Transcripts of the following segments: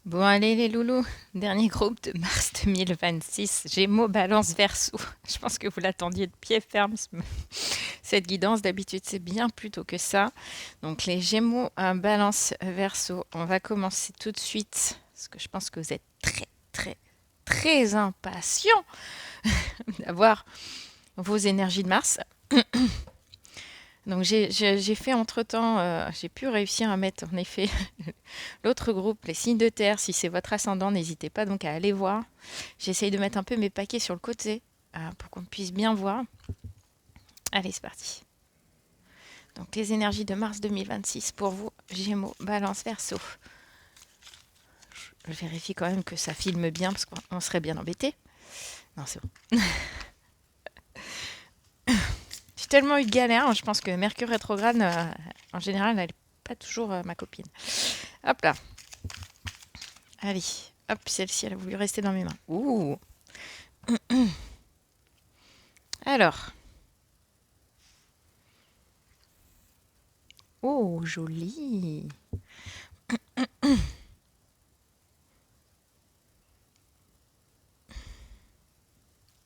Bon, allez les loulous, dernier groupe de mars 2026, Gémeaux, Balance, Verseau. Je pense que vous l'attendiez de pied ferme, cette guidance. D'habitude, c'est bien plus tôt que ça. Donc, les Gémeaux, Balance, Verseau, on va commencer tout de suite, parce que je pense que vous êtes très, très, très impatients d'avoir vos énergies de Mars. Donc, j'ai fait entre-temps, j'ai pu réussir à mettre en effet l'autre groupe, les signes de terre. Si c'est votre ascendant, n'hésitez pas donc à aller voir. J'essaye de mettre un peu mes paquets sur le côté pour qu'on puisse bien voir. Allez, c'est parti. Donc les énergies de mars 2026 pour vous, Gémeaux, Balance, Verseau. Je vérifie quand même que ça filme bien parce qu'on serait bien embêté. Non, c'est bon. J'ai tellement eu de galères, hein, je pense que Mercure rétrograde, en général, elle n'est pas toujours ma copine. Hop là. Allez. Hop, celle-ci, elle a voulu rester dans mes mains. Ouh. Alors. Oh, joli.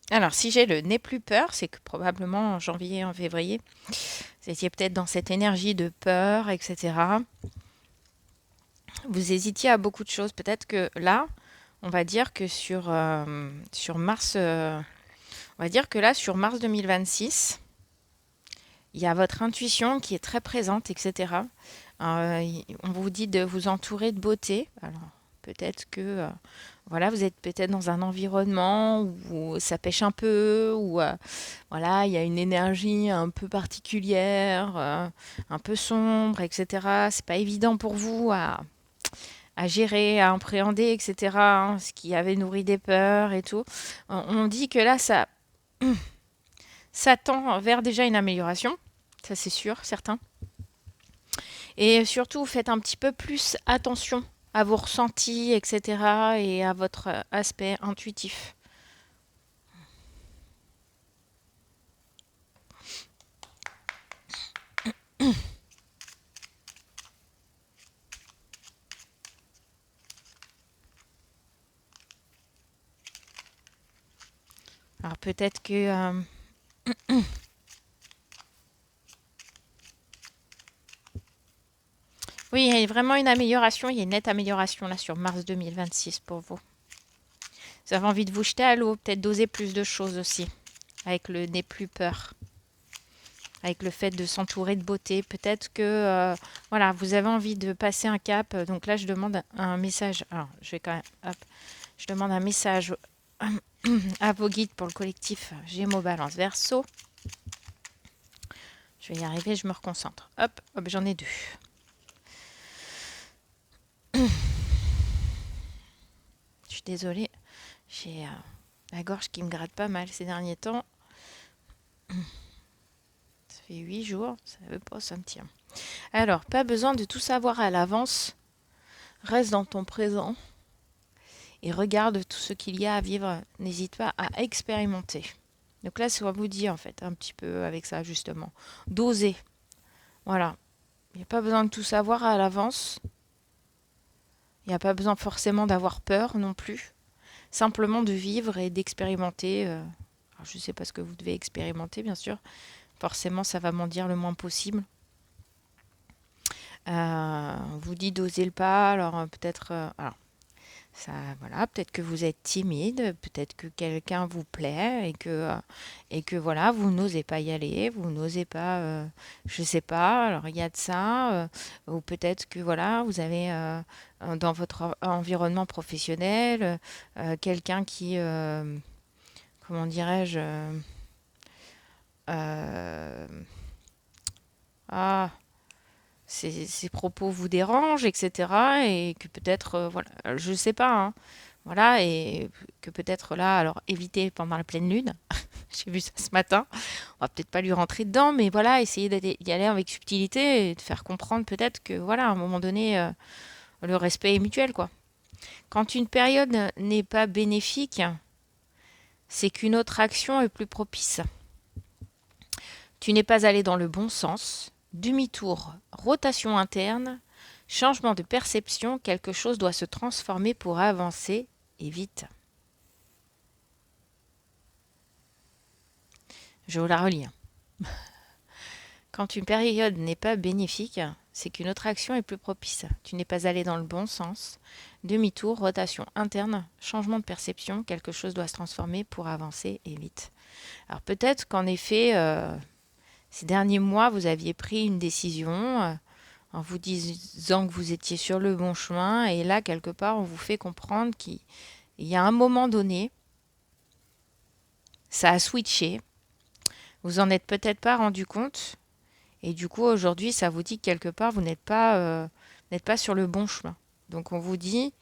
Alors, si j'ai le nez plus peur, c'est que probablement en janvier, en février, vous étiez peut-être dans cette énergie de peur, etc. Vous hésitiez à beaucoup de choses. Peut-être que là, on va dire que sur mars, on va dire que là, sur mars 2026, il y a votre intuition qui est très présente, etc. On vous dit de vous entourer de beauté. Alors, peut-être que voilà, vous êtes peut-être dans un environnement où ça pêche un peu, où voilà, il y a une énergie un peu particulière, un peu sombre, etc. C'est pas évident pour vous à gérer, à appréhender, etc. Ce qui avait nourri des peurs et tout. On dit que là, ça tend vers déjà une amélioration. Ça, c'est sûr, certain. Et surtout, faites un petit peu plus attention à vos ressentis, etc. et à votre aspect intuitif. Alors peut-être que oui, il y a vraiment une amélioration, il y a une nette amélioration là sur mars 2026 pour vous. Vous avez envie de vous jeter à l'eau, peut-être d'oser plus de choses aussi, avec le nez plus peur, avec le fait de s'entourer de beauté. Peut-être que voilà, vous avez envie de passer un cap. Donc là, je demande un message. Alors, je vais quand même, hop, je demande un message à vos guides pour le collectif Gémeaux, Balance, Verseau. Je vais y arriver, je me reconcentre. Hop, hop, j'en ai deux. Je suis désolée, j'ai la gorge qui me gratte pas mal ces derniers temps. Ça fait 8 jours, ça veut pas, ça me tient. Alors, pas besoin de tout savoir à l'avance. Reste dans ton présent et regarde tout ce qu'il y a à vivre. N'hésite pas à expérimenter. Donc là, c'est ce qu'on vous dit en fait, un petit peu avec ça justement. D'oser. Voilà. Il n'y a pas besoin de tout savoir à l'avance. Il n'y a pas besoin forcément d'avoir peur non plus. Simplement de vivre et d'expérimenter. Alors, je ne sais pas ce que vous devez expérimenter, bien sûr. Forcément, ça va m'en dire le moins possible. On vous dit d'oser le pas. Alors, peut-être. Alors, ça, voilà, peut-être que vous êtes timide, peut-être que quelqu'un vous plaît et que voilà, vous n'osez pas y aller, vous n'osez pas, je sais pas. Alors il y a de ça, ou peut-être que voilà, vous avez dans votre environnement professionnel quelqu'un qui, comment dirais-je, euh, ah, ses propos vous dérangent, etc. Et que peut-être, voilà, je sais pas, hein, voilà, et que peut-être là, alors évitez pendant la pleine lune, j'ai vu ça ce matin, on va peut-être pas lui rentrer dedans, mais voilà, essayer d'y aller avec subtilité et de faire comprendre peut-être que voilà, à un moment donné, le respect est mutuel, quoi. Quand une période n'est pas bénéfique, c'est qu'une autre action est plus propice. Tu n'es pas allé dans le bon sens, demi-tour, rotation interne, Changement de perception, quelque chose doit se transformer pour avancer et vite. Je vous la relis. Quand une période n'est pas bénéfique, c'est qu'une autre action est plus propice. Tu n'es pas allé dans le bon sens. Demi-tour, rotation interne, changement de perception, quelque chose doit se transformer pour avancer et vite. Alors peut-être qu'en effet, ces derniers mois, vous aviez pris une décision en vous disant que vous étiez sur le bon chemin, et là, quelque part, on vous fait comprendre qu'il y a un moment donné, ça a switché, vous en êtes peut-être pas rendu compte, et du coup, aujourd'hui, ça vous dit que quelque part, vous n'êtes pas sur le bon chemin. Donc, on vous dit,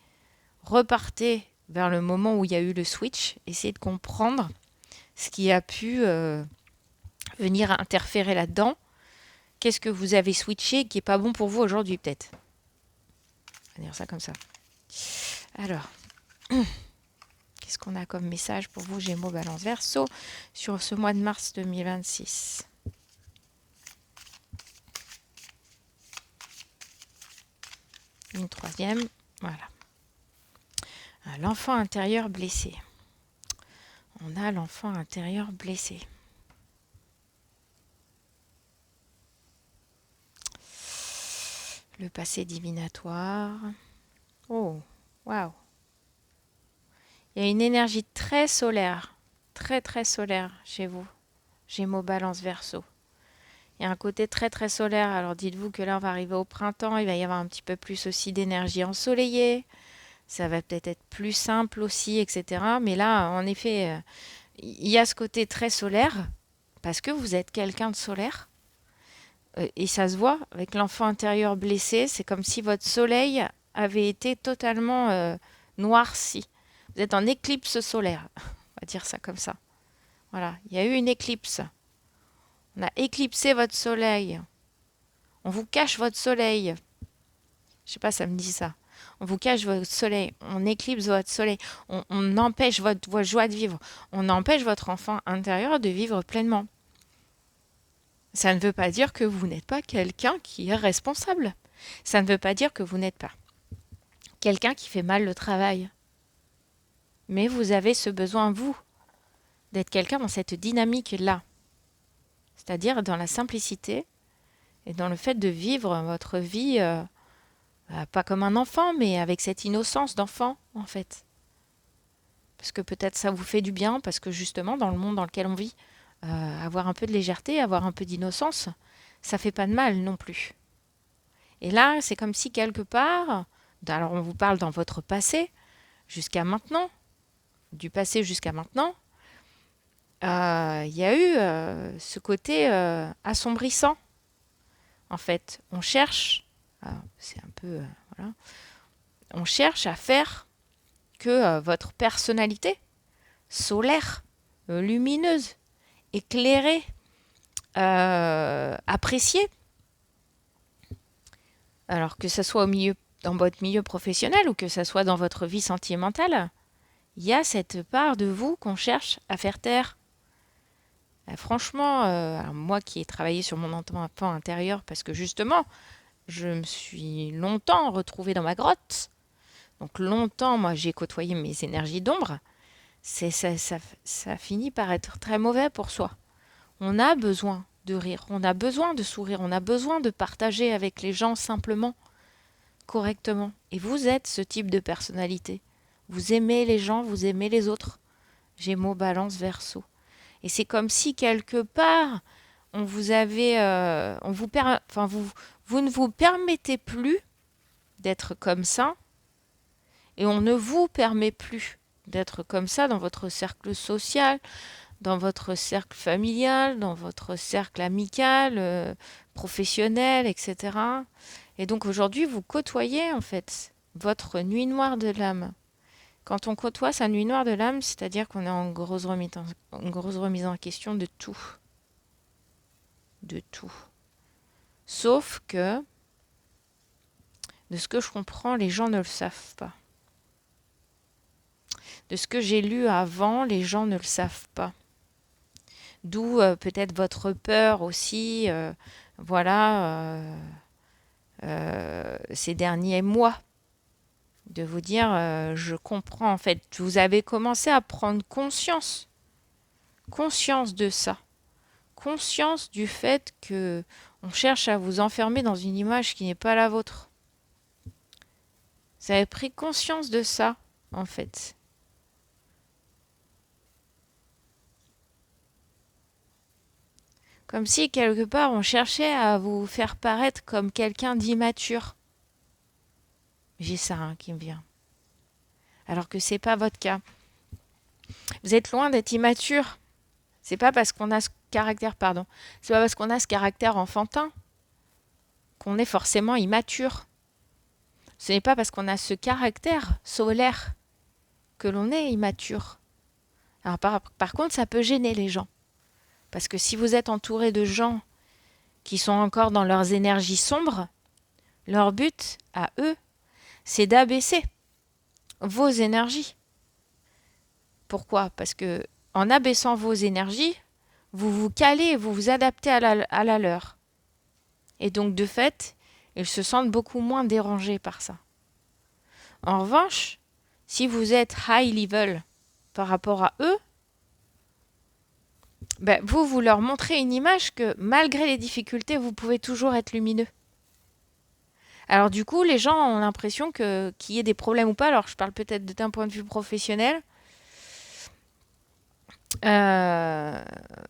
repartez vers le moment où il y a eu le switch, essayez de comprendre ce qui a pu venir interférer là-dedans. Qu'est-ce que vous avez switché qui n'est pas bon pour vous aujourd'hui, peut-être? On va dire ça comme ça. Alors, qu'est-ce qu'on a comme message pour vous, Gémeaux, Balance, Verseau, sur ce mois de mars 2026? Une troisième, voilà. L'enfant intérieur blessé. On a l'enfant intérieur blessé. Le passé divinatoire. Oh, waouh. Il y a une énergie très solaire, très très solaire chez vous, Gémeaux, Balance, Verseau. Il y a un côté très très solaire. Alors dites-vous que là on va arriver au printemps, il va y avoir un petit peu plus aussi d'énergie ensoleillée. Ça va peut-être être plus simple aussi, etc. Mais là, en effet, il y a ce côté très solaire, parce que vous êtes quelqu'un de solaire. Et ça se voit, avec l'enfant intérieur blessé, c'est comme si votre soleil avait été totalement noirci. Vous êtes en éclipse solaire, on va dire ça comme ça. Voilà, il y a eu une éclipse. On a éclipsé votre soleil. On vous cache votre soleil. Je sais pas, ça me dit ça. On vous cache votre soleil. On éclipse votre soleil. On empêche votre joie de vivre. On empêche votre enfant intérieur de vivre pleinement. Ça ne veut pas dire que vous n'êtes pas quelqu'un qui est responsable. Ça ne veut pas dire que vous n'êtes pas quelqu'un qui fait mal le travail. Mais vous avez ce besoin, vous, d'être quelqu'un dans cette dynamique-là. C'est-à-dire dans la simplicité et dans le fait de vivre votre vie, pas comme un enfant, mais avec cette innocence d'enfant, en fait. Parce que peut-être ça vous fait du bien, parce que justement, dans le monde dans lequel on vit, avoir un peu de légèreté, avoir un peu d'innocence, ça fait pas de mal non plus. Et là, c'est comme si quelque part, alors on vous parle dans votre passé, jusqu'à maintenant, du passé jusqu'à maintenant, il y a eu ce côté assombrissant. En fait, on cherche, c'est un peu, voilà, on cherche à faire que votre personnalité solaire, lumineuse, éclairée, appréciée, alors que ce soit dans votre milieu professionnel ou que ce soit dans votre vie sentimentale, il y a cette part de vous qu'on cherche à faire taire. Franchement, alors moi qui ai travaillé sur mon enfant intérieur, parce que justement, je me suis longtemps retrouvée dans ma grotte, donc longtemps, moi j'ai côtoyé mes énergies d'ombre, ça finit par être très mauvais pour soi. On a besoin de rire, on a besoin de sourire, on a besoin de partager avec les gens simplement, correctement. Et vous êtes ce type de personnalité. Vous aimez les gens, vous aimez les autres. Gémeaux, Balance, Verseau. Et c'est comme si quelque part, on vous avait, vous ne vous permettez plus d'être comme ça, et on ne vous permet plus d'être comme ça dans votre cercle social, dans votre cercle familial, dans votre cercle amical, professionnel, etc. Et donc aujourd'hui, vous côtoyez en fait votre nuit noire de l'âme. Quand on côtoie sa nuit noire de l'âme, c'est-à-dire qu'on est en grosse remise en question de tout. De tout. Sauf que, de ce que je comprends, les gens ne le savent pas. De ce que j'ai lu avant, les gens ne le savent pas. D'où peut-être votre peur aussi, voilà, ces derniers mois, de vous dire, je comprends en fait, vous avez commencé à prendre conscience de ça, conscience du fait que on cherche à vous enfermer dans une image qui n'est pas la vôtre. Vous avez pris conscience de ça, en fait. Comme si, quelque part, on cherchait à vous faire paraître comme quelqu'un d'immature. J'ai ça qui me vient. Alors que c'est pas votre cas. Vous êtes loin d'être immature. C'est pas parce qu'on a ce caractère, pardon. C'est pas parce qu'on a ce caractère enfantin qu'on est forcément immature. Ce n'est pas parce qu'on a ce caractère solaire que l'on est immature. Alors par contre, ça peut gêner les gens. Parce que si vous êtes entouré de gens qui sont encore dans leurs énergies sombres, leur but, à eux, c'est d'abaisser vos énergies. Pourquoi? Parce que en abaissant vos énergies, vous vous calez, vous vous adaptez à la leur. Et donc, de fait, ils se sentent beaucoup moins dérangés par ça. En revanche, si vous êtes high level par rapport à eux, ben, vous leur montrez une image que malgré les difficultés, vous pouvez toujours être lumineux. Alors du coup, les gens ont l'impression qu'il y ait des problèmes ou pas. Alors je parle peut-être d'un point de vue professionnel.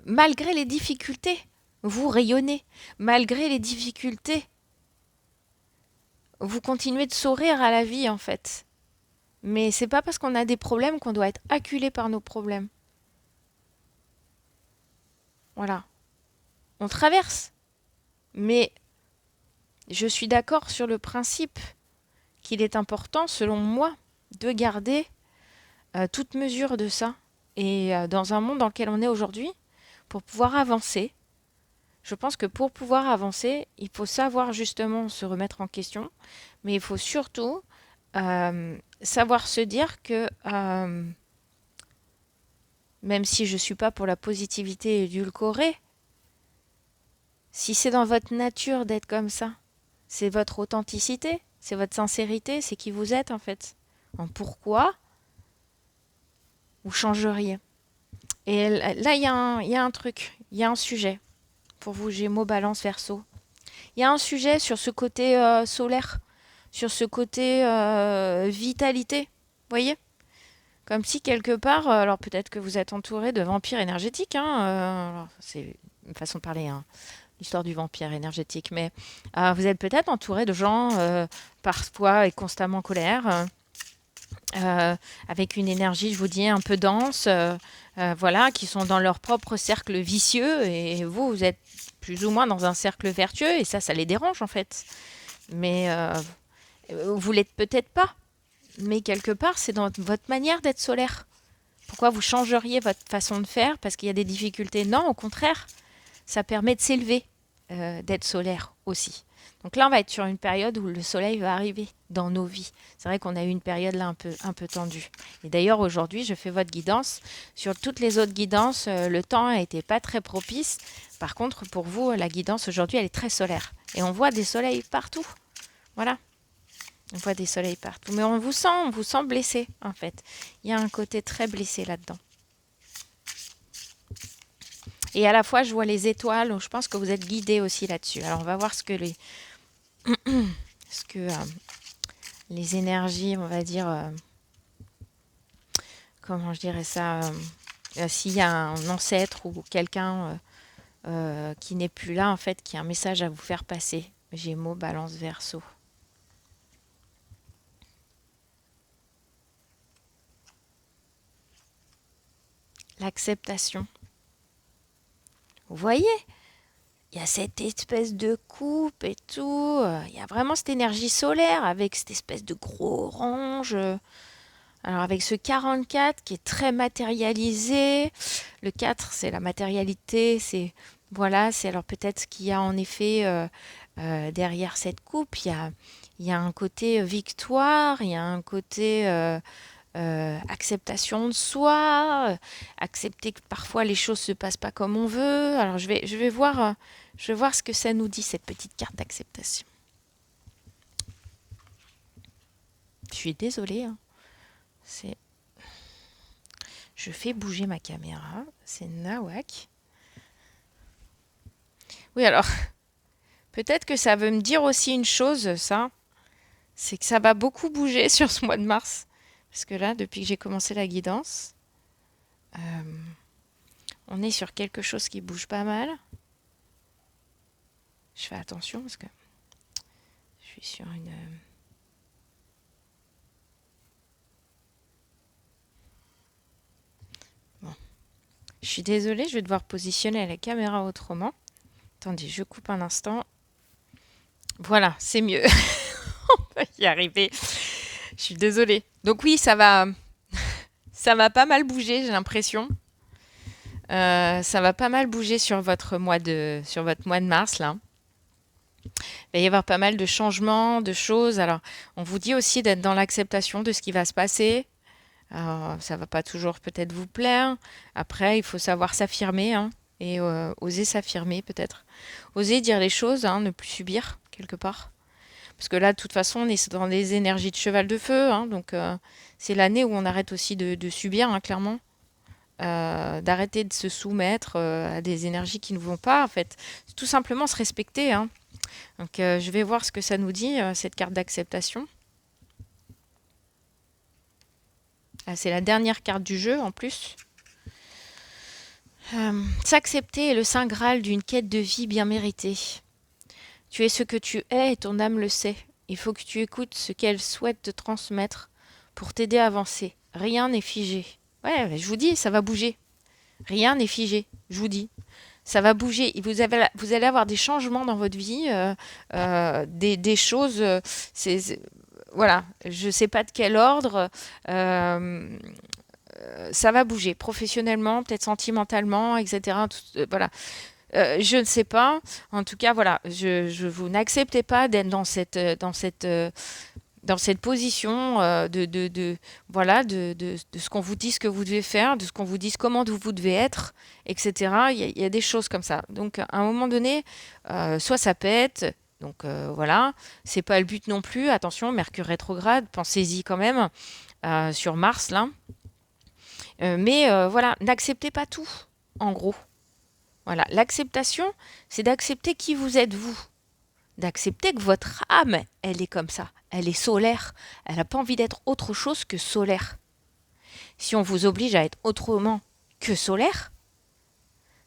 Malgré les difficultés, vous rayonnez. Malgré les difficultés, vous continuez de sourire à la vie en fait. Mais c'est pas parce qu'on a des problèmes qu'on doit être acculé par nos problèmes. Voilà. On traverse. Mais je suis d'accord sur le principe qu'il est important, selon moi, de garder toute mesure de ça. Et dans un monde dans lequel on est aujourd'hui, pour pouvoir avancer, je pense que pour pouvoir avancer, il faut savoir justement se remettre en question, mais il faut surtout savoir se dire que même si je ne suis pas pour la positivité édulcorée, si c'est dans votre nature d'être comme ça, c'est votre authenticité, c'est votre sincérité, c'est qui vous êtes en fait. En pourquoi vous changeriez? Et là, il y a un truc, il y a un sujet pour vous, Gémeaux, Balance, Verseau. Il y a un sujet sur ce côté solaire, sur ce côté vitalité. Vous voyez? Comme si quelque part, alors peut-être que vous êtes entouré de vampires énergétiques, hein, alors c'est une façon de parler, hein, l'histoire du vampire énergétique, mais vous êtes peut-être entouré de gens parfois et constamment en colère, avec une énergie, je vous dis, un peu dense, voilà, qui sont dans leur propre cercle vicieux, et vous, vous êtes plus ou moins dans un cercle vertueux, et ça les dérange en fait. Mais vous l'êtes peut-être pas, mais quelque part, c'est dans votre manière d'être solaire. Pourquoi vous changeriez votre façon de faire parce qu'il y a des difficultés? Non, au contraire, ça permet de s'élever, d'être solaire aussi. Donc là, on va être sur une période où le soleil va arriver dans nos vies. C'est vrai qu'on a eu une période là un peu tendue. Et d'ailleurs, aujourd'hui, je fais votre guidance. Sur toutes les autres guidances, le temps n'a été pas très propice. Par contre, pour vous, la guidance aujourd'hui, elle est très solaire. Et on voit des soleils partout. Voilà. On voit des soleils partout. Mais on vous sent blessé, en fait. Il y a un côté très blessé là-dedans. Et à la fois, je vois les étoiles, donc je pense que vous êtes guidé aussi là-dessus. Alors, on va voir ce que les énergies, on va dire, comment je dirais ça, s'il y a un ancêtre ou quelqu'un qui n'est plus là, en fait, qui a un message à vous faire passer. Gémeaux, Balance, Verseau. L'acceptation. Vous voyez, il y a cette espèce de coupe et tout. Il y a vraiment cette énergie solaire avec cette espèce de gros orange. Alors avec ce 44 qui est très matérialisé. Le 4, c'est la matérialité. C'est voilà, c'est alors peut-être qu'il y a en effet derrière cette coupe, il y a un côté victoire, il y a un côté acceptation de soi, accepter que parfois les choses se passent pas comme on veut. Alors je vais voir ce que ça nous dit cette petite carte d'acceptation. Je suis désolée, hein. C'est... Je fais bouger ma caméra. C'est nawak. Oui, alors, peut-être que ça veut me dire aussi une chose, ça. C'est que ça va beaucoup bouger sur ce mois de mars. Parce que là, depuis que j'ai commencé la guidance, euh, on est sur quelque chose qui bouge pas mal. Je fais attention parce que je suis sur une... Bon. Je suis désolée, je vais devoir positionner la caméra autrement. Attendez, je coupe un instant. Voilà, c'est mieux. On va y arriver. Je suis désolée. Donc oui, ça va pas mal bouger, j'ai l'impression. Ça va pas mal bouger sur votre mois de mars là. Il va y avoir pas mal de changements, de choses. Alors, on vous dit aussi d'être dans l'acceptation de ce qui va se passer. Ça va pas toujours peut-être vous plaire. Après, il faut savoir s'affirmer, hein, et oser s'affirmer peut-être. Oser dire les choses, hein, ne plus subir quelque part. Parce que là, de toute façon, on est dans des énergies de cheval de feu, hein, donc c'est l'année où on arrête aussi de subir, hein, clairement. D'arrêter de se soumettre à des énergies qui ne vont pas, en fait. C'est tout simplement se respecter, hein. Donc, je vais voir ce que ça nous dit, cette carte d'acceptation. Ah, c'est la dernière carte du jeu, en plus. S'accepter est le saint graal d'une quête de vie bien méritée. Tu es ce que tu es et ton âme le sait. Il faut que tu écoutes ce qu'elle souhaite te transmettre pour t'aider à avancer. Rien n'est figé. Ouais, je vous dis, ça va bouger. Rien n'est figé, je vous dis. Ça va bouger. Vous allez avoir des changements dans votre vie, des choses. Voilà, je ne sais pas de quel ordre. Ça va bouger professionnellement, peut-être sentimentalement, etc. Voilà. Je ne sais pas. En tout cas, voilà, vous n'acceptez pas d'être dans cette position voilà, de ce qu'on vous dit, ce que vous devez faire, de ce qu'on vous dit, comment vous devez être, etc. Il y a des choses comme ça. Donc, à un moment donné, soit ça pète. Donc voilà, c'est pas le but non plus. Attention, Mercure rétrograde, pensez-y quand même sur Mars là. Mais voilà, n'acceptez pas tout, en gros. Voilà, l'acceptation, c'est d'accepter qui vous êtes vous. D'accepter que votre âme, elle est comme ça. Elle est solaire. Elle n'a pas envie d'être autre chose que solaire. Si on vous oblige à être autrement que solaire,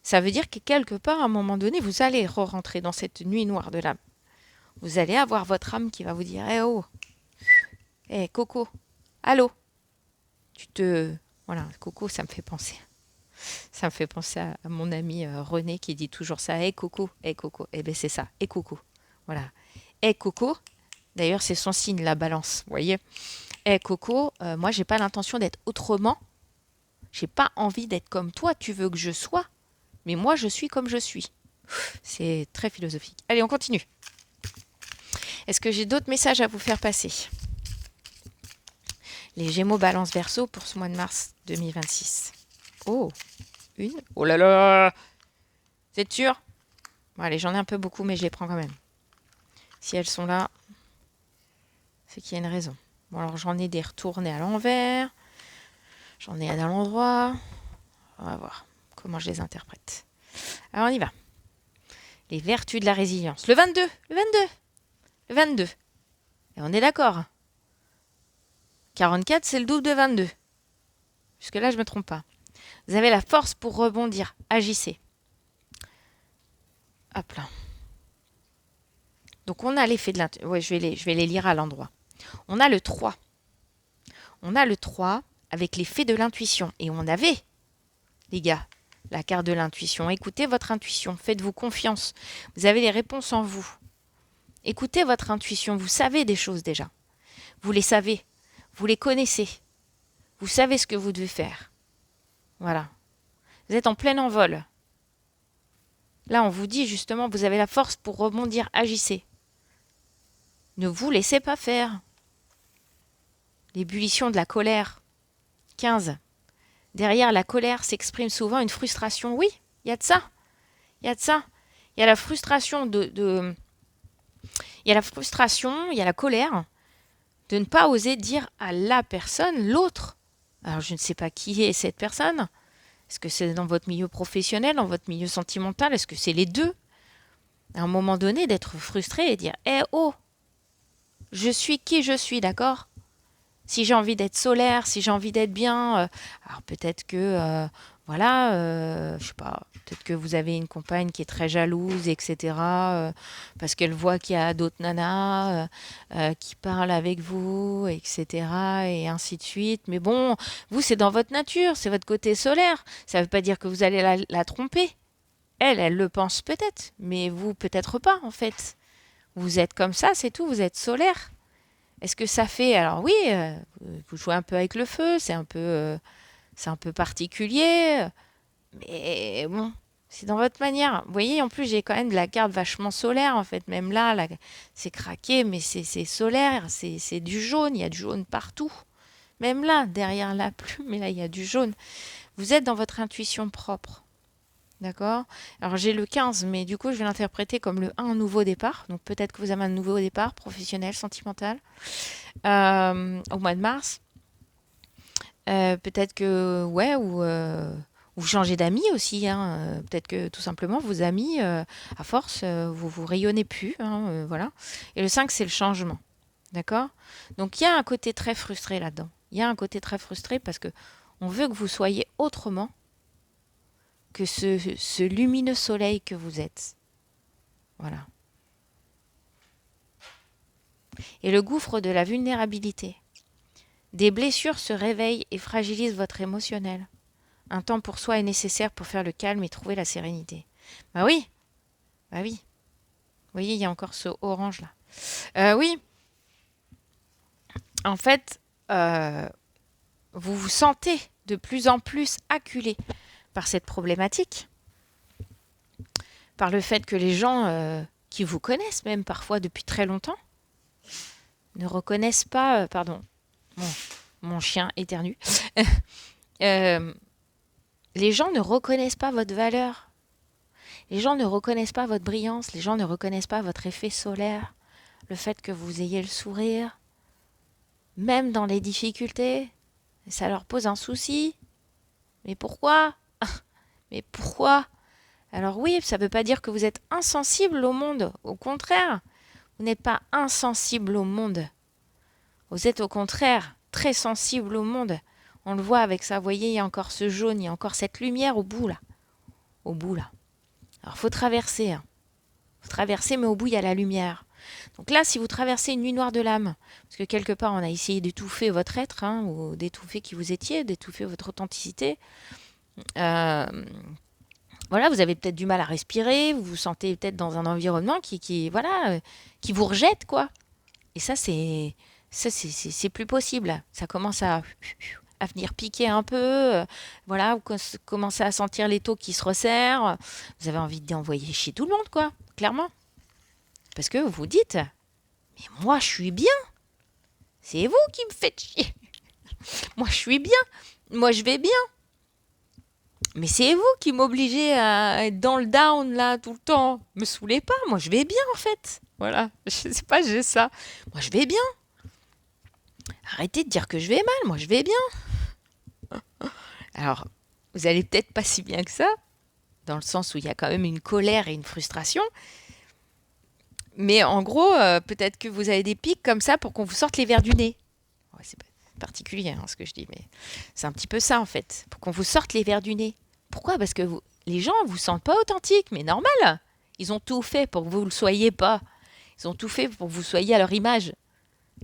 ça veut dire que quelque part, à un moment donné, vous allez re-rentrer dans cette nuit noire de l'âme. Vous allez avoir votre âme qui va vous dire « Eh oh, eh Coco, allô ?» Voilà, Coco, ça me fait penser. Ça me fait penser à mon ami René qui dit toujours ça. Hey Coco, hey Coco. Eh bien, c'est ça. Hey Coco. Voilà. Hey Coco. D'ailleurs, c'est son signe, la balance. Vous voyez. Hey Coco, moi, j'ai pas l'intention d'être autrement. J'ai pas envie d'être comme toi. Tu veux que je sois. Mais moi, je suis comme je suis. C'est très philosophique. Allez, on continue. Est-ce que j'ai d'autres messages à vous faire passer? Les Gémeaux, Balance, Verseau pour ce mois de mars 2026. Oh, une. Oh là là. Vous êtes sûr? Bon, allez, j'en ai un peu beaucoup, mais je les prends quand même. Si elles sont là, c'est qu'il y a une raison. Bon, alors j'en ai des retournés à l'envers. J'en ai à l'endroit. On va voir comment je les interprète. Alors, on y va. Les vertus de la résilience. Le 22. Le 22. Le 22. Et on est d'accord. 44, c'est le double de 22. Jusque-là, je ne me trompe pas. Vous avez la force pour rebondir. Agissez. Hop là. Donc, on a l'effet de l'intuition. Ouais, je vais les lire à l'endroit. On a le 3. On a le 3 avec l'effet de l'intuition. Et on avait, les gars, la carte de l'intuition. Écoutez votre intuition. Faites-vous confiance. Vous avez les réponses en vous. Écoutez votre intuition. Vous savez des choses déjà. Vous les savez. Vous les connaissez. Vous savez ce que vous devez faire. Voilà. Vous êtes en plein envol. Là, on vous dit justement, vous avez la force pour rebondir, agissez. Ne vous laissez pas faire. L'ébullition de la colère. 15. Derrière la colère s'exprime souvent une frustration. Oui, il y a de ça. Il y a de ça. Il y a la frustration il y a la frustration, il y a la colère de ne pas oser dire à la personne, l'autre. Alors, je ne sais pas qui est cette personne. Est-ce que c'est dans votre milieu professionnel, dans votre milieu sentimental? Est-ce que c'est les deux? À un moment donné, d'être frustré et dire eh oh, je suis qui je suis, d'accord? Si j'ai envie d'être solaire, si j'ai envie d'être bien, alors peut-être que, voilà, je sais pas, peut-être que vous avez une compagne qui est très jalouse, etc., parce qu'elle voit qu'il y a d'autres nanas qui parlent avec vous, etc., et ainsi de suite. Mais bon, vous, c'est dans votre nature, c'est votre côté solaire. Ça ne veut pas dire que vous allez la tromper. Elle le pense peut-être, mais vous, peut-être pas, en fait. Vous êtes comme ça, c'est tout, vous êtes solaire. Est-ce que ça fait... Alors oui, vous jouez un peu avec le feu, c'est un peu particulier, mais bon, c'est dans votre manière. Vous voyez, en plus, j'ai quand même de la carte vachement solaire, en fait. Même là, c'est craqué, mais c'est solaire, c'est du jaune, il y a du jaune partout. Même là, derrière la plume, mais là, il y a du jaune. Vous êtes dans votre intuition propre. D'accord? Alors j'ai le 15, mais du coup je vais l'interpréter comme le 1 nouveau départ. Donc peut-être que vous avez un nouveau départ professionnel, sentimental, au mois de mars. Peut-être que, ouais, ou changer d'amis aussi. Hein. Peut-être que tout simplement vos amis, à force, vous rayonnez plus. Hein, voilà. Et le 5, c'est le changement. D'accord? Donc il y a un côté très frustré là-dedans. Il y a un côté très frustré parce que on veut que vous soyez autrement que ce lumineux soleil que vous êtes. Voilà. Et le gouffre de la vulnérabilité. Des blessures se réveillent et fragilisent votre émotionnel. Un temps pour soi est nécessaire pour faire le calme et trouver la sérénité. Bah oui, bah oui. Vous voyez, il y a encore ce orange là. Oui, en fait, vous vous sentez de plus en plus acculé par cette problématique, par le fait que les gens qui vous connaissent, même parfois depuis très longtemps, ne reconnaissent pas, pardon, mon chien éternue, les gens ne reconnaissent pas votre valeur, les gens ne reconnaissent pas votre brillance, les gens ne reconnaissent pas votre effet solaire, le fait que vous ayez le sourire, même dans les difficultés, ça leur pose un souci. Mais pourquoi? Mais pourquoi? Alors oui, ça ne veut pas dire que vous êtes insensible au monde, au contraire, vous n'êtes pas insensible au monde, vous êtes au contraire très sensible au monde. On le voit avec ça, vous voyez, il y a encore ce jaune, il y a encore cette lumière au bout là. Au bout là. Alors faut traverser. Hein. Faut traverser, mais au bout, il y a la lumière. Donc là, si vous traversez une nuit noire de l'âme, parce que quelque part, on a essayé d'étouffer votre être, hein, ou d'étouffer qui vous étiez, d'étouffer votre authenticité, voilà, vous avez peut-être du mal à respirer, vous vous sentez peut-être dans un environnement voilà, qui vous rejette, quoi. Et ça, c'est plus possible. Ça commence à venir piquer un peu. Voilà, vous commencez à sentir les taux qui se resserrent. Vous avez envie d'envoyer chez tout le monde, quoi, clairement. Parce que vous vous dites, mais moi, je suis bien. C'est vous qui me faites chier. Moi, je suis bien. Moi, je vais bien. Mais c'est vous qui m'obligez à être dans le down, là, tout le temps. Me saoulez pas. Moi, je vais bien, en fait. Voilà. Je sais pas, j'ai ça. Moi, je vais bien. Arrêtez de dire que je vais mal. Moi, je vais bien. Alors, vous allez peut-être pas si bien que ça, dans le sens où il y a quand même une colère et une frustration. Mais en gros, peut-être que vous avez des pics comme ça pour qu'on vous sorte les verres du nez. Ouais, c'est particulier hein, ce que je dis, mais c'est un petit peu ça en fait. Pour qu'on vous sorte les verres du nez. Pourquoi? Parce que les gens ne vous sentent pas authentique, mais normal. Ils ont tout fait pour que vous ne le soyez pas. Ils ont tout fait pour que vous soyez à leur image.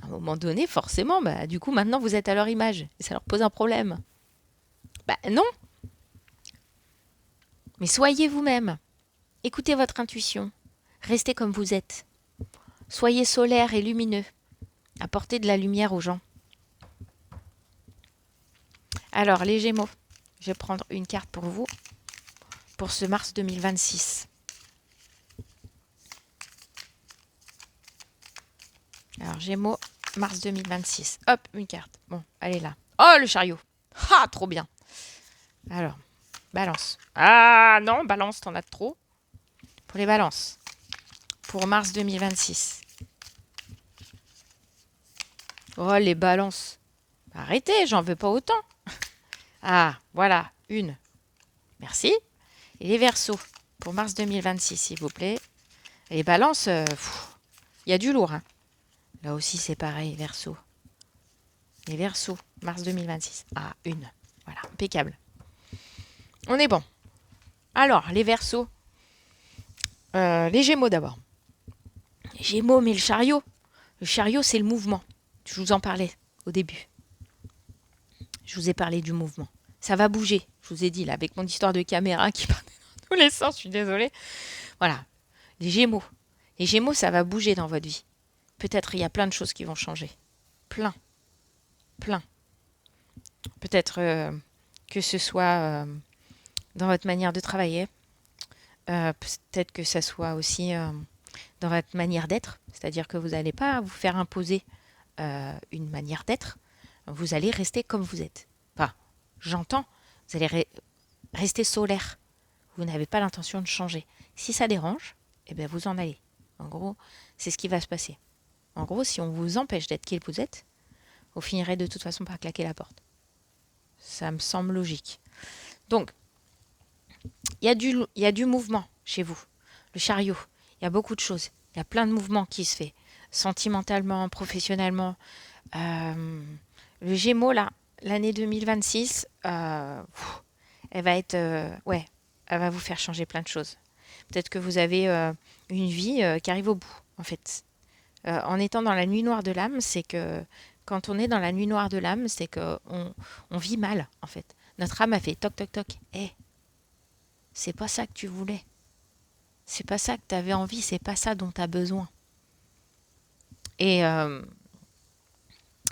À un moment donné, forcément, bah, du coup, maintenant, vous êtes à leur image. Et ça leur pose un problème. Bah non. Mais soyez vous-même. Écoutez votre intuition. Restez comme vous êtes. Soyez solaire et lumineux. Apportez de la lumière aux gens. Alors, les Gémeaux, je vais prendre une carte pour vous, pour ce mars 2026. Alors, Gémeaux, mars 2026. Hop, une carte. Bon, elle est là. Oh, le chariot. Ah, trop bien. Alors, Balance. Ah non, Balance, t'en as de trop. Pour les Balances, pour mars 2026. Oh, les balances. Arrêtez, j'en veux pas autant. Ah, voilà, une. Merci. Et les Verseaux, pour mars 2026, s'il vous plaît. Les balances, il y a du lourd. Hein. Là aussi, c'est pareil, Verseaux. Les Verseaux, mars 2026. Ah, une. Voilà, impeccable. On est bon. Alors, les Verseaux. Les Gémeaux d'abord. Les Gémeaux, mais le chariot. Le chariot, c'est le mouvement. Je vous en parlais au début. Je vous ai parlé du mouvement. Ça va bouger. Je vous ai dit, là, avec mon histoire de caméra qui part dans tous les sens, je suis désolée. Voilà. Les Gémeaux. Les Gémeaux, ça va bouger dans votre vie. Peut-être il y a plein de choses qui vont changer. Plein. Plein. Peut-être que ce soit dans votre manière de travailler. Peut-être que ça soit aussi dans votre manière d'être. C'est-à-dire que vous n'allez pas vous faire imposer une manière d'être. Vous allez rester comme vous êtes. Enfin, j'entends, vous allez rester solaire. Vous n'avez pas l'intention de changer. Si ça dérange, eh bien vous en allez. En gros, c'est ce qui va se passer. En gros, si on vous empêche d'être qui vous êtes, vous finirez de toute façon par claquer la porte. Ça me semble logique. Donc, il y a du mouvement chez vous. Le chariot, il y a beaucoup de choses. Il y a plein de mouvements qui se fait. Sentimentalement, professionnellement. Le Gémeaux, là, l'année 2026, elle va être... elle va vous faire changer plein de choses. Peut-être que vous avez une vie qui arrive au bout, en fait. En étant dans la nuit noire de l'âme, c'est que... Quand on est dans la nuit noire de l'âme, c'est qu'on vit mal, en fait. Notre âme a fait toc, toc, toc. C'est pas ça que tu voulais. C'est pas ça que tu avais envie. C'est pas ça dont tu as besoin. Et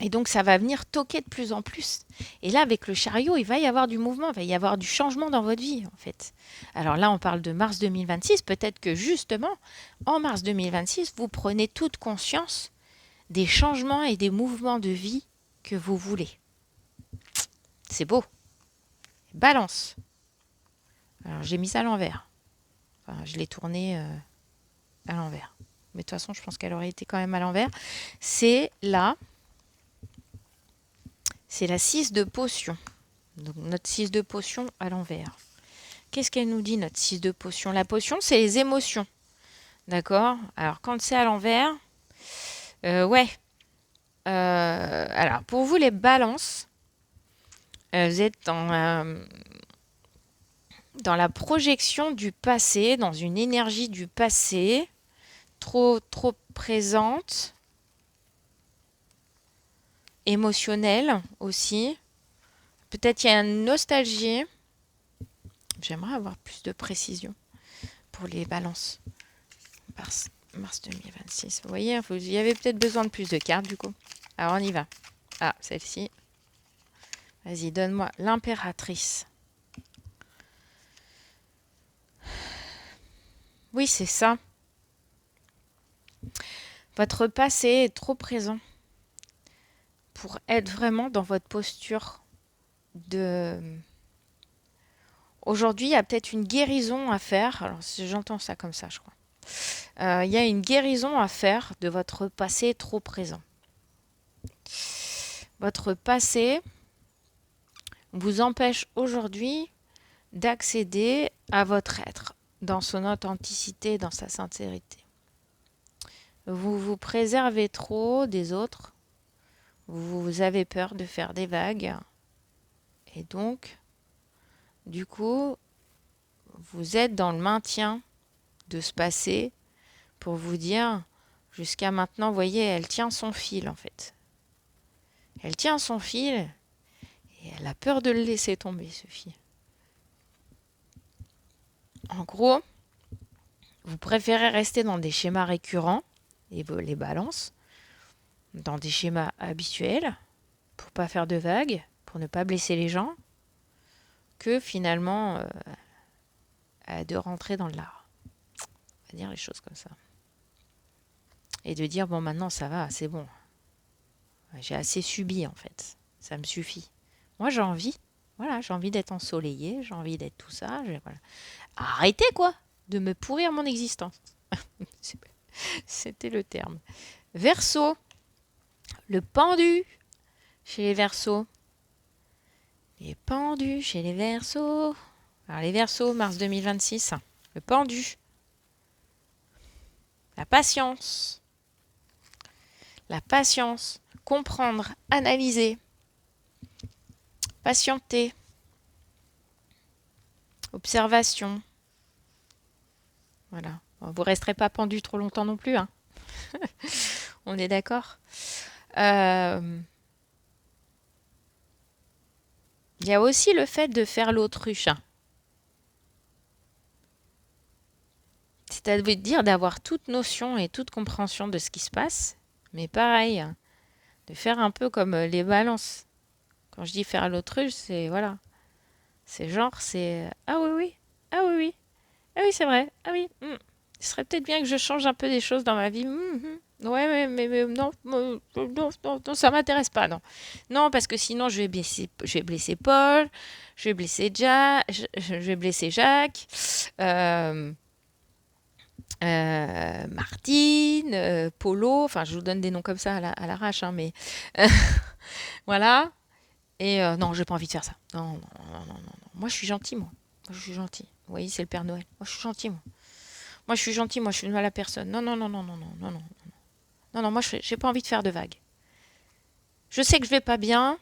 donc, ça va venir toquer de plus en plus. Et là, avec le chariot, il va y avoir du mouvement, il va y avoir du changement dans votre vie, en fait. Alors là, on parle de mars 2026. Peut-être que justement, en mars 2026, vous prenez toute conscience des changements et des mouvements de vie que vous voulez. C'est beau. Balance. Alors, j'ai mis ça à l'envers. Enfin, je l'ai tourné à l'envers. Mais de toute façon, je pense qu'elle aurait été quand même à l'envers. C'est la 6 de potion. Donc, notre 6 de potion à l'envers. Qu'est-ce qu'elle nous dit, notre 6 de potion? La potion, c'est les émotions. D'accord? Alors, quand c'est à l'envers, ouais. Alors, pour vous, les balances, vous êtes dans la projection du passé, dans une énergie du passé, trop présente, émotionnelle aussi. Peut-être il y a une nostalgie. J'aimerais avoir plus de précision pour les balances. Mars 2026. Vous voyez, il y avait peut-être besoin de plus de cartes du coup. Alors on y va. Ah, celle-ci. Vas-y, donne-moi l'impératrice. Oui, c'est ça. Votre passé est trop présent pour être vraiment dans votre posture de... Aujourd'hui, il y a peut-être une guérison à faire. Alors, j'entends ça comme ça, je crois. Il y a une guérison à faire de votre passé trop présent. Votre passé vous empêche aujourd'hui d'accéder à votre être, dans son authenticité, dans sa sincérité. Vous vous préservez trop des autres. Vous avez peur de faire des vagues. Et donc, du coup, vous êtes dans le maintien de ce passé pour vous dire, jusqu'à maintenant, vous voyez, elle tient son fil en fait. Elle tient son fil et elle a peur de le laisser tomber, ce fil. En gros, vous préférez rester dans des schémas récurrents, et les balances, dans des schémas habituels, pour pas faire de vagues, pour ne pas blesser les gens, que finalement de rentrer dans l'art. On va dire les choses comme ça. Et de dire, bon, maintenant, ça va, c'est bon. J'ai assez subi, en fait. Ça me suffit. Moi, j'ai envie. Voilà, j'ai envie d'être ensoleillée, j'ai envie d'être tout ça. Voilà. Arrêtez, quoi, de me pourrir mon existence. C'était le terme. Verseau. Le pendu chez les Verseaux. Les pendus chez les Verseaux. Alors les Verseaux, mars 2026. Le pendu. La patience. La patience. Comprendre, analyser, patienter, observation. Voilà. Bon, vous resterez pas pendu trop longtemps non plus, hein. On est d'accord. Il y a aussi le fait de faire l'autruche, hein. C'est-à-dire d'avoir toute notion et toute compréhension de ce qui se passe, mais pareil, hein, de faire un peu comme les balances. Quand je dis faire l'autruche, c'est voilà. C'est genre, c'est ah oui, oui, ah oui, oui, ah oui, c'est vrai, ah oui. Ce serait peut-être bien que je change un peu des choses dans ma vie. Ouais, mais non, non, non, ça m'intéresse pas, non. Non, parce que sinon, je vais blesser Paul, je vais blesser je vais blesser Jacques, euh, Martine, Polo. Enfin, je vous donne des noms comme ça à l'arrache, hein, mais voilà. Et non, j'ai pas envie de faire ça. Non, non, non, non, non, non. Moi, je suis gentille, moi. Moi, je suis gentille. Vous voyez, c'est le Père Noël. Moi, je suis gentille, moi. Moi, je suis gentille, moi, je suis une mala personne. Non, non, non, non, non, non, non, non. Non, non, moi, j'ai pas envie de faire de vagues. Je sais que je vais pas bien.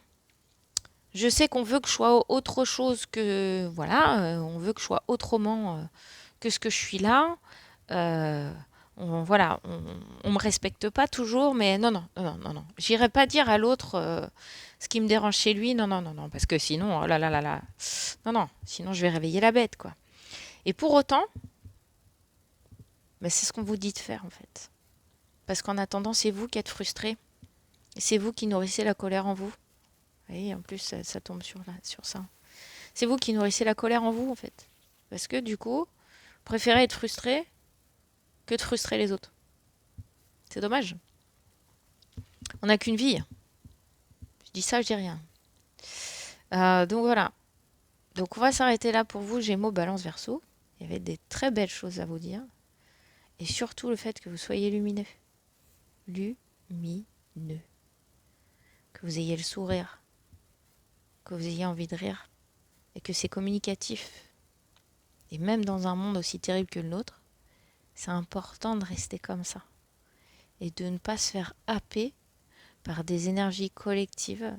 Je sais qu'on veut que je sois autre chose que... Voilà, on veut que je sois autrement que ce que je suis là. Euh, voilà, on me respecte pas toujours, mais non, non, non, non, non, non. J'irai pas dire à l'autre ce qui me dérange chez lui. Non, non, non, non, parce que sinon, oh là là là là. Non, non, sinon je vais réveiller la bête, quoi. Et pour autant, mais c'est ce qu'on vous dit de faire, en fait. Parce qu'en attendant, c'est vous qui êtes frustrés. Et c'est vous qui nourrissez la colère en vous. Vous voyez, en plus, ça tombe sur ça. C'est vous qui nourrissez la colère en vous, en fait. Parce que du coup, vous préférez être frustré que de frustrer les autres. C'est dommage. On n'a qu'une vie. Je dis ça, je dis rien. Donc voilà. Donc on va s'arrêter là pour vous, Gémeaux, Balance, Verseau. Il y avait des très belles choses à vous dire. Et surtout le fait que vous soyez lumineux. Lumineux. Que vous ayez le sourire. Que vous ayez envie de rire. Et que c'est communicatif. Et même dans un monde aussi terrible que le nôtre, c'est important de rester comme ça. Et de ne pas se faire happer par des énergies collectives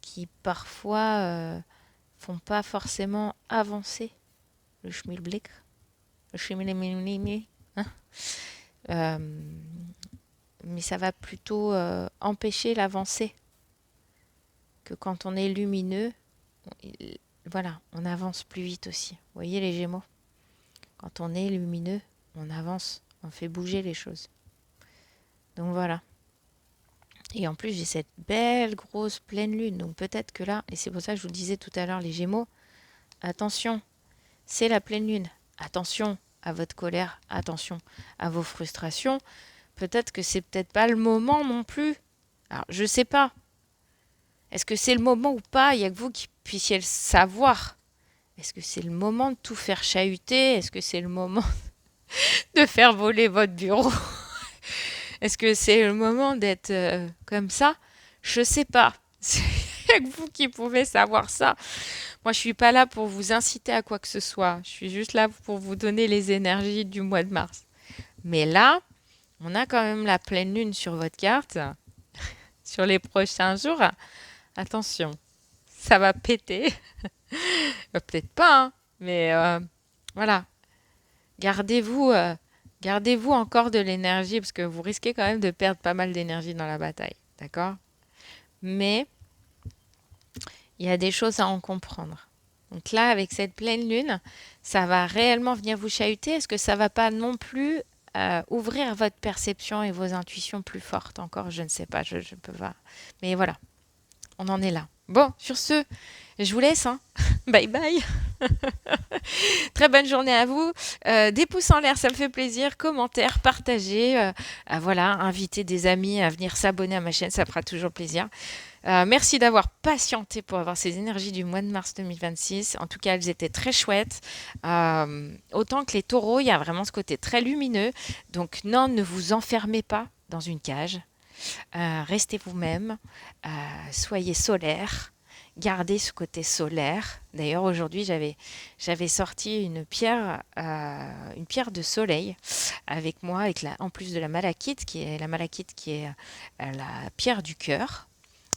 qui parfois font pas forcément avancer le schmilblick, le schmilblick, hein, mais ça va plutôt empêcher l'avancée. Que quand on est lumineux, voilà, on avance plus vite aussi. Vous voyez les Gémeaux? Quand on est lumineux, on avance, on fait bouger les choses. Donc voilà. Et en plus, j'ai cette belle grosse pleine lune. Donc peut-être que là, et c'est pour ça que je vous disais tout à l'heure, les Gémeaux, attention, c'est la pleine lune. Attention à votre colère, attention à vos frustrations. Peut-être que c'est peut-être pas le moment non plus. Alors, je sais pas. Est-ce que c'est le moment ou pas? Il n'y a que vous qui puissiez le savoir. Est-ce que c'est le moment de tout faire chahuter? Est-ce que c'est le moment de faire voler votre bureau? Est-ce que c'est le moment d'être comme ça? Je sais pas. C'est que vous qui pouvez savoir ça. Moi, je suis pas là pour vous inciter à quoi que ce soit. Je suis juste là pour vous donner les énergies du mois de mars. Mais là, on a quand même la pleine lune sur votre carte. Sur les prochains jours, attention, ça va péter. Peut-être pas, hein, mais voilà. Gardez-vous gardez-vous encore de l'énergie parce que vous risquez quand même de perdre pas mal d'énergie dans la bataille. D'accord? Mais il y a des choses à en comprendre. Donc là, avec cette pleine lune, ça va réellement venir vous chahuter. Est-ce que ça va pas non plus ouvrir votre perception et vos intuitions plus fortes encore? Je ne sais pas, je peux pas. Mais voilà, on en est là. Bon, sur ce, je vous laisse, hein. Bye bye. Très bonne journée à vous. Des pouces en l'air, ça me fait plaisir. Commentaires, partagez. Voilà, invitez des amis à venir s'abonner à ma chaîne, ça fera toujours plaisir. Merci d'avoir patienté pour avoir ces énergies du mois de mars 2026. En tout cas, elles étaient très chouettes. Autant que les taureaux, il y a vraiment ce côté très lumineux. Donc non, ne vous enfermez pas dans une cage. Restez vous-même, soyez solaire, gardez ce côté solaire. D'ailleurs, aujourd'hui, j'avais sorti une pierre de soleil avec moi, en plus de la malachite, qui est la pierre du cœur.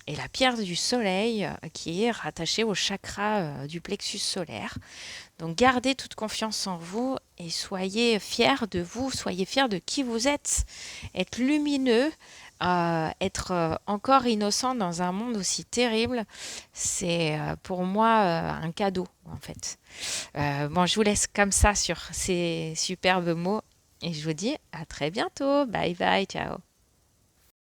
Et la pierre du soleil qui est rattachée au chakra du plexus solaire. Donc gardez toute confiance en vous et soyez fiers de vous, soyez fiers de qui vous êtes. Être lumineux, être encore innocent dans un monde aussi terrible, c'est pour moi un cadeau en fait. Bon, je vous laisse comme ça sur ces superbes mots et je vous dis à très bientôt. Bye bye, ciao.